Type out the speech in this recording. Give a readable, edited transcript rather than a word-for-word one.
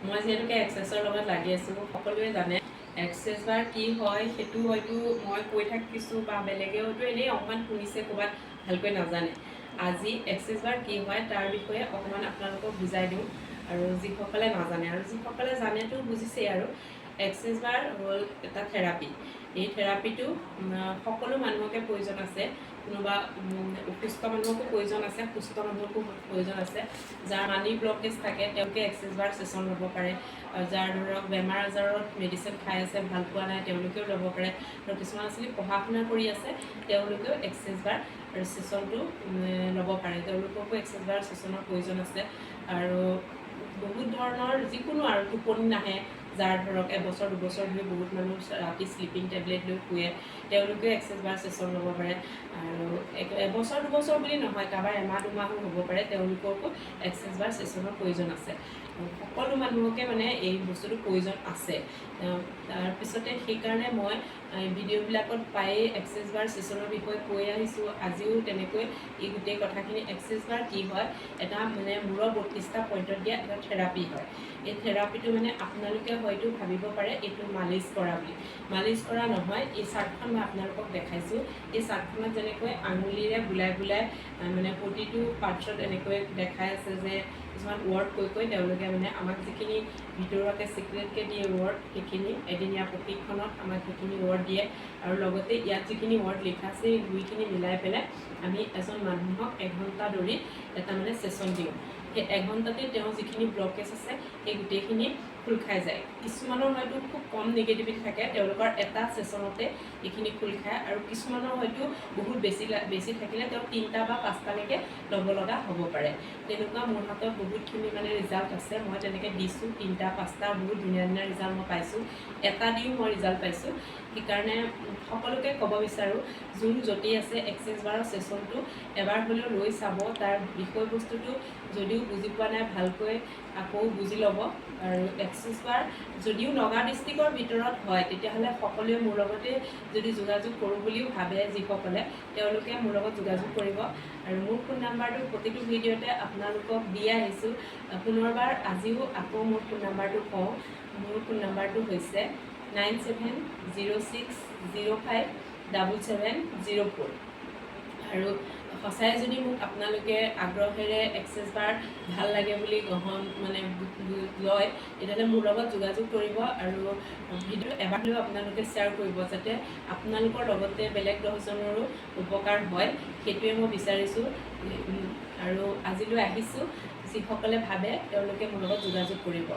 মই যেহেতুকে এক্সেছৰ লগত লাগি আছোঁ, সকলোৱে জানে এক্সেছ বাৰ কি হয় সেইটো হয়তো মই কৈ থাকিছোঁ বা বেলেগে হয়তো এনেই অকণমান শুনিছে, ক'ৰবাত ভালকৈ নাজানে। আজি এক্সেছ বাৰ কি হয় তাৰ বিষয়ে অকণমান আপোনালোকক বুজাই দিওঁ, আৰু যিসকলে নাজানে আৰু যিসকলে জানেতো বুজিছেই। আৰু এক্সেছ বাৰ হ'ল এটা থেৰাপি। এই থেৰাপিটো সকলো মানুহকে প্ৰয়োজন আছে, কোনোবা অসুস্থ মানুহকো প্ৰয়োজন আছে, সুস্থ মানুহকো প্ৰয়োজন আছে। যাৰ মানি ব্লকেজ থাকে তেওঁলোকে এক্সেছ বাৰ ছেশ্যন ল'ব পাৰে, যাৰ ধৰক বেমাৰ আজাৰত মেডিচিন খাই আছে ভাল পোৱা নাই তেওঁলোকেও ল'ব পাৰে, আৰু কিছুমান আচলতে পঢ়া শুনা কৰি আছে তেওঁলোকেও এক্সেছ বাৰ ছেশ্যনটো ল'ব পাৰে, তেওঁলোককো এক্সেছ বাৰ ছেশ্যনৰ প্ৰয়োজন আছে। আৰু বহুত ধৰণৰ যিকোনো আৰু টোপনি নাহে, যাৰ ধৰক এবছৰ দুবছৰ ধৰি বহুত মানুহ ৰাতি শ্লিপিং টেবলেট লৈ শুৱে, তেওঁলোকেও এক্সেছ বাৰ ছেশ্যন ল'ব পাৰে। আৰু এবছৰ দুবছৰ বুলি নহয়, কাৰোবাৰ এমাহ দুমাহো হ'ব পাৰে, তেওঁলোককো এক্সেছ বাৰ ছেশ্যনৰ প্ৰয়োজন আছে। সকলো মানুহকে মানে এই বস্তুটোৰ প্ৰয়োজন আছে। তাৰপিছতে সেইকাৰণে মই ভিডিঅ'বিলাকত প্ৰায়ে এক্সেছ বাৰ ছেশ্যনৰ বিষয়ে কৈ আহিছোঁ। আজিও তেনেকৈ এই গোটেই কথাখিনি এক্সেছ বাৰ কি হয়, এটা মানে মূৰৰ 32টা পইণ্টত দিয়া এটা থেৰাপি হয়। এই থেৰাপিটো মানে আপোনালোকে হয়তো ভাবিব পাৰে এইটো মালিচ কৰা বুলি। মালিচ কৰা নহয়, এই চাৰ্টখন মই আপোনালোকক দেখাইছোঁ। এই চাৰ্টখনত যেনেকৈ আঙুলিৰে বুলাই বুলাই মানে প্ৰতিটো পাৰ্টছত এনেকৈ দেখাই আছে যে কিছুমান ৱৰ্ড কৈ তেওঁলোকে মানে আমাক যিখিনি ভিতৰুৱাকৈ ছিক্ৰেটকৈ দিয়ে ৱৰ্ড, সেইখিনি এদিনীয়া প্ৰশিক্ষণত আমাক সেইখিনি ৱৰ্ড দিয়ে। আৰু লগতে ইয়াত যিখিনি ৱৰ্ড লিখা আছে এই দুইখিনি মিলাই পেলাই আমি এজন মানুহক এঘণ্টা ধৰি এটা মানে ছেশ্যন দিওঁ। সেই এঘণ্টাতে তেওঁ যিখিনি ব্লকেজ আছে সেই গোটেইখিনি খোল খাই যায়। কিছুমানৰ হয়তো খুব কম নিগেটিভিটি থাকে, তেওঁলোকৰ এটা ছেশ্যনতে এইখিনি খোল খায়, আৰু কিছুমানৰ হয়তো বহুত বেছি থাকিলে তেওঁ 3টা বা 5টালৈকে ল'ব লগা হ'ব পাৰে। তেনেকুৱা মোৰ হাতত বহুতখিনি মানে ৰিজাল্ট আছে, মই তেনেকৈ দিছোঁ 3টা 5টা বহুত ধুনীয়া ধুনীয়া ৰিজাল্ট মই পাইছোঁ। এটা দিও মই ৰিজাল্ট পাইছোঁ। সেইকাৰণে সকলোকে ক'ব বিচাৰোঁ, যোন য'তেই আছে এক্সেছ বাৰৰ ছেশ্যনটো এবাৰ হ'লেও লৈ চাব। তাৰ বিষয়বস্তুটো যদিও বুজি পোৱা নাই ভালকৈ আকৌ বুজি ল'ব। আৰু এক্সেছ বাৰ যদিও নগাঁও ডিষ্ট্ৰিক্টৰ ভিতৰত হয় তেতিয়াহ'লে সকলোৱে মোৰ লগতে যদি যোগাযোগ কৰোঁ বুলিও ভাবে যিসকলে, তেওঁলোকে মোৰ লগত যোগাযোগ কৰিব। আৰু মোৰ ফোন নাম্বাৰটো প্ৰতিটো ভিডিঅ'তে আপোনালোকক দি আহিছোঁ। পুনৰবাৰ আজিও আকৌ মোৰ ফোন নাম্বাৰটো কওঁ। মোৰ ফোন নাম্বাৰটো হৈছে 9706057704। আৰু সঁচাই যদি মোক আপোনালোকে আগ্ৰহেৰে এক্সেছ বাৰ ভাল লাগে বুলি গ্ৰহণ মানে লয়, তেতিয়াহ'লে মোৰ লগত যোগাযোগ কৰিব। আৰু ভিডিঅ' এবাৰ হ'লেও আপোনালোকে শ্বেয়াৰ কৰিব, যাতে আপোনালোকৰ লগতে বেলেগ 10জনৰো উপকাৰ হয়, সেইটোৱে মই বিচাৰিছোঁ। আৰু আজিলৈ আহিছোঁ, যিসকলে ভাবে তেওঁলোকে মোৰ লগত যোগাযোগ কৰিব।